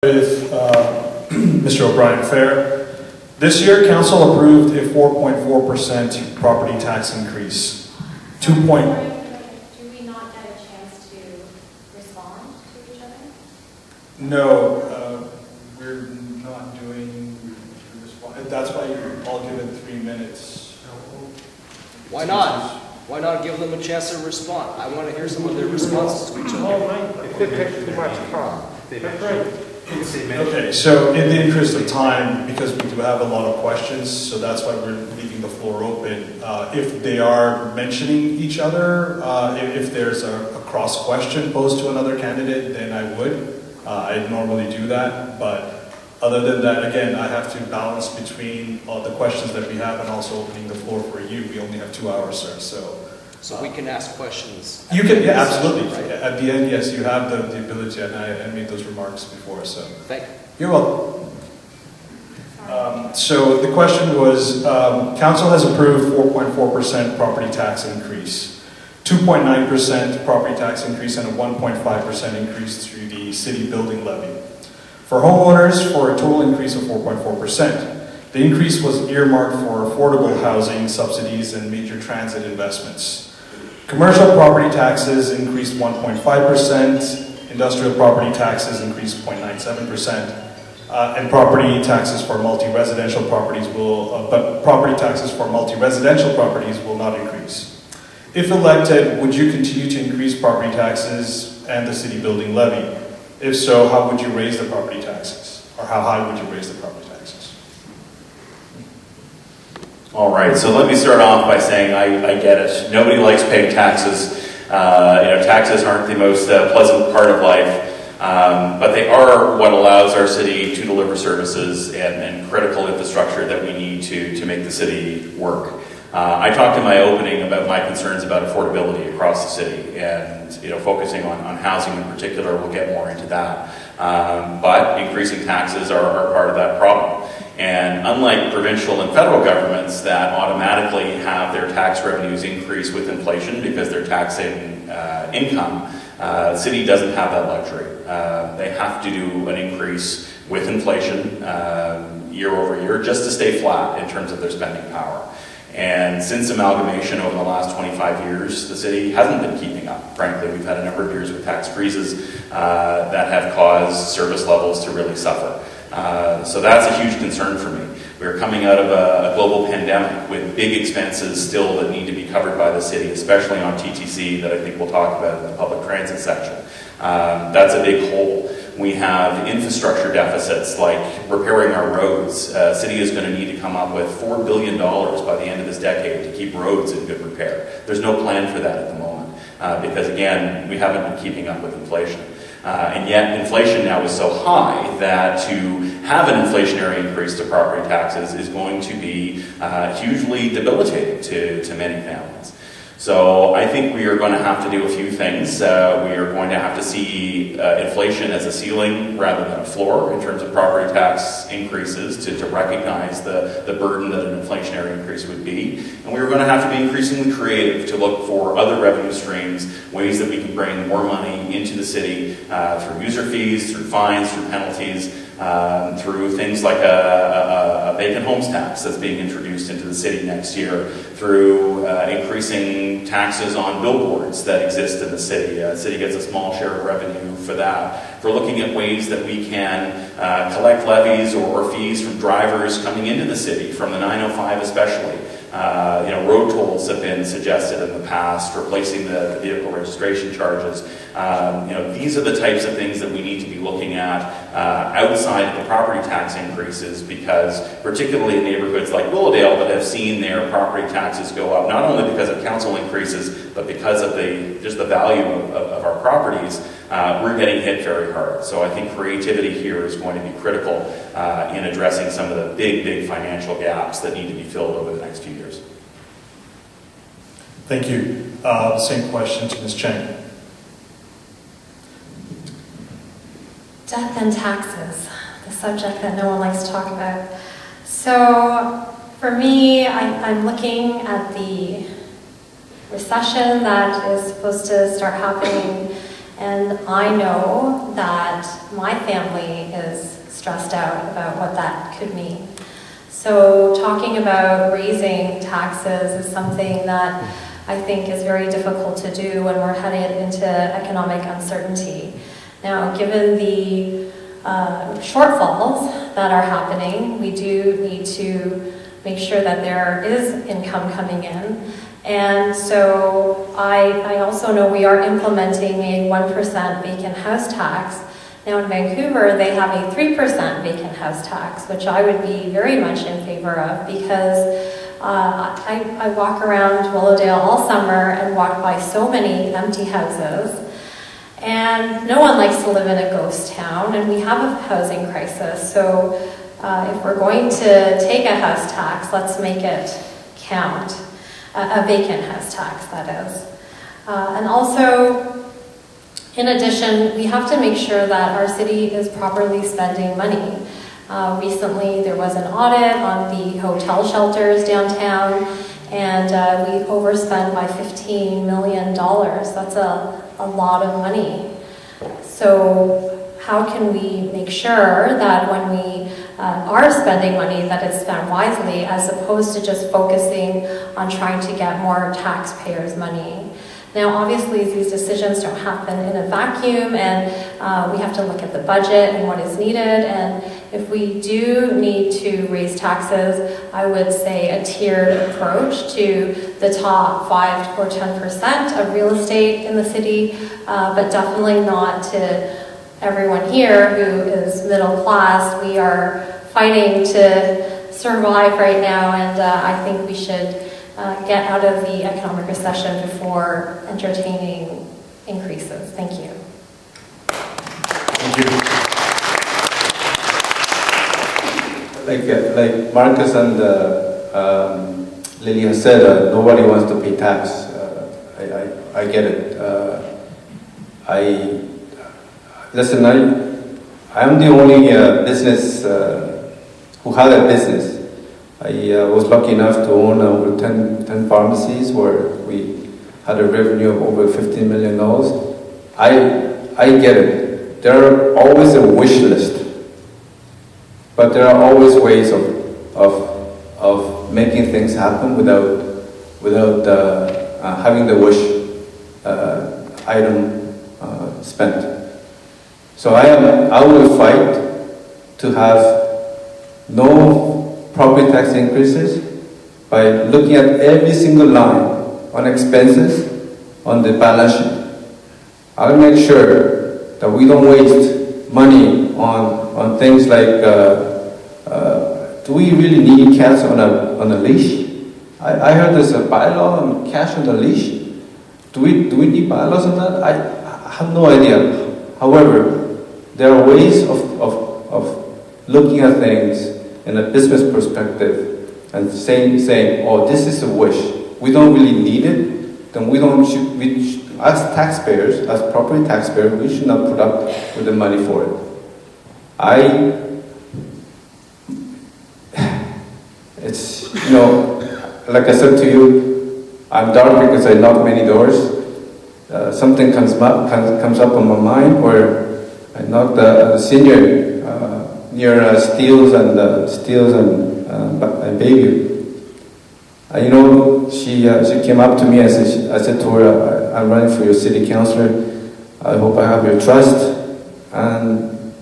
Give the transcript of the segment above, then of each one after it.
With Mr. O'Brien Fair. This year, council approved a 4.4% property tax increase. Do we not get a chance to respond to each other? No, we're not doing respond. That's why I'll give it 3 minutes. Why not? Why not give them a chance to respond? I want to hear some of their responses to each other. If it takes too much time. That's right. Okay, so in the interest of time, because we do have a lot of questions, so that's why we're leaving the floor open. If they are mentioning each other, if there's a cross question posed to another candidate, then I would. I normally do that, but other than that, again, I have to balance between the questions that we have and also opening the floor for you. We only have 2 hours, sir, So we can ask questions. you can, yeah, absolutely. Right? At the end, yes, you have the ability, and I made those remarks before, so. Thank you. You're welcome. So the question was, council has approved 4.4% property tax increase, 2.9% property tax increase, and a 1.5% increase through the city building levy. For homeowners, for a total increase of 4.4%. The increase was earmarked for affordable housing subsidies and major transit investments. Commercial property taxes increased 1.5%, industrial property taxes increased 0.97%, and property taxes for multi-residential properties will not increase. If elected, would you continue to increase property taxes and the city building levy? If so, how would you raise the property taxes? Or how high would you raise the property taxes? All right, so let me start off by saying I get it. Nobody likes paying taxes. Taxes aren't the most pleasant part of life, but they are what allows our city to deliver services and critical infrastructure that we need to make the city work. I talked in my opening about my concerns about affordability across the city, and focusing on housing in particular. We'll get more into that, but increasing taxes are part of that problem. And unlike provincial and federal governments that automatically have their tax revenues increase with inflation because they're taxing income, the city doesn't have that luxury. They have to do an increase with inflation year over year just to stay flat in terms of their spending power. And since amalgamation over the last 25 years, the city hasn't been keeping up. Frankly, we've had a number of years with tax freezes that have caused service levels to really suffer. So that's a huge concern for me. We're coming out of a global pandemic with big expenses still that need to be covered by the city, especially on TTC that I think we'll talk about in the public transit section. That's a big hole. We have infrastructure deficits like repairing our roads. City is going to need to come up with $4 billion by the end of this decade to keep roads in good repair. There's no plan for that at the moment because, again, we haven't been keeping up with inflation. And yet inflation now is so high that to have an inflationary increase to property taxes is going to be hugely debilitating to many families. So I think we are going to have to do a few things. We are going to have to see inflation as a ceiling rather than a floor in terms of property tax increases to recognize the burden that an inflationary increase would be. And we are going to have to be increasingly creative to look for other revenue streams, ways that we can bring more money into the city through user fees, through fines, through penalties, through things like a vacant homes tax that's being introduced into the city next year, through increasing taxes on billboards that exist in the city. The city gets a small share of revenue for that. For looking at ways that we can collect levies or fees from drivers coming into the city, from the 905 especially. Road tolls have been suggested in the past, replacing the vehicle registration charges. These are the types of things that we need to be looking at outside of the property tax increases, because particularly in neighborhoods like Willowdale that have seen their property taxes go up, not only because of council increases, but because of just the value of our properties, we're getting hit very hard. So I think creativity here is going to be critical in addressing some of the big financial gaps that need to be filled over the next few years. Thank you. Same question to Ms. Cheng. Death and taxes, the subject that no one likes to talk about. So for me, I'm looking at the recession that is supposed to start happening And I know that my family is stressed out about what that could mean. So talking about raising taxes is something that I think is very difficult to do when we're headed into economic uncertainty. Now, given the shortfalls that are happening, we do need to make sure that there is income coming in. And so I also know we are implementing a 1% vacant house tax. Now in Vancouver, they have a 3% vacant house tax, which I would be very much in favor of, because I walk around Willowdale all summer and walk by so many empty houses. And no one likes to live in a ghost town, and we have a housing crisis. So if we're going to take a house tax, let's make it count. A vacant house tax, that is. And also, in addition, we have to make sure that our city is properly spending money. Recently, there was an audit on the hotel shelters downtown, and we overspent by $15 million. That's a lot of money. So how can we make sure that when we are spending money, that it's spent wisely, as opposed to just focusing on trying to get more taxpayers' money? Now, obviously, these decisions don't happen in a vacuum, and we have to look at the budget and what is needed. And if we do need to raise taxes, I would say a tiered approach to the top 5 or 10% of real estate in the city, but definitely not to everyone here who is middle class. We are fighting to survive right now, and I think we should get out of the economic recession before entertaining increases. Thank you. Thank you. Like Marcus and Lily has said, nobody wants to pay tax. I get it. Listen, I'm the only business who had a business. I was lucky enough to own over 10 pharmacies where we had a revenue of over $15 million. I get it. There are always a wish list, but there are always ways of making things happen without having the wish item spent. So I will fight to have no property tax increases by looking at every single line on expenses on the balance sheet. I'll make sure that we don't waste money on things like, do we really need cats on a leash? I heard there's a bylaw on cats on a leash. Do we need bylaws on that? I have no idea. However, there are ways of looking at things in a business perspective and saying, oh, this is a wish. We don't really need it. Then as taxpayers, as property taxpayers, we should not put up with the money for it. It's, like I said to you, I'm dark because I knock many doors. Something comes up on my mind where I knocked the senior near Steeles and Bayview. She came up to me and I said to her, I'm running for your city councillor. I hope I have your trust. And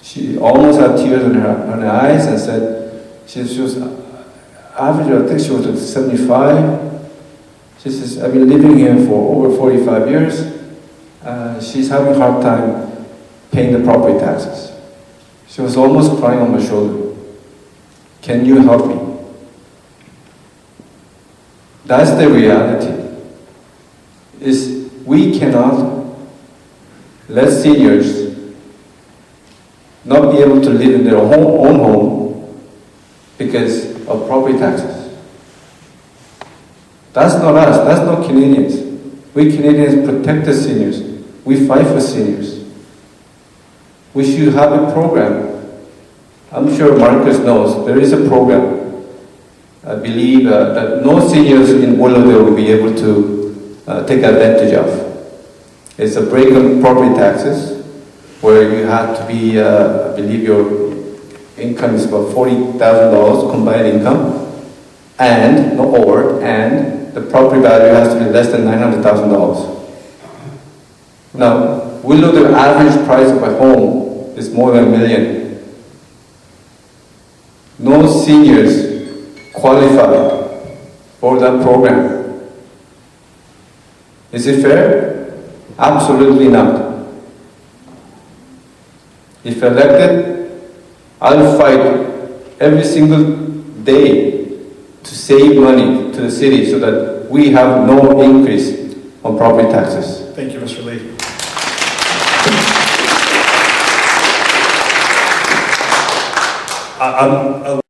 she almost had tears in her eyes and said, she was average, I think she was at 75. She says, I've been living here for over 45 years. She's having a hard time paying the property taxes. She was almost crying on my shoulder. Can you help me? That's the reality. Is we cannot let seniors not be able to live in their own home because of property taxes. That's not us. That's not Canadians. We Canadians protect the seniors. We fight for seniors. We should have a program. I'm sure Marcus knows there is a program. I believe that no seniors in Willowdale will be able to take advantage of. It's a break on property taxes, where you have to be, I believe your income is about $40,000 combined income, and the property value has to be less than $900,000. Now, Willowdale average price of a home is more than $1 million. No seniors qualify for that program. Is it fair? Absolutely not. If elected, I'll fight every single day to save money to the city so that we have no increase on property taxes. Thank you, Mr. Lee. I'm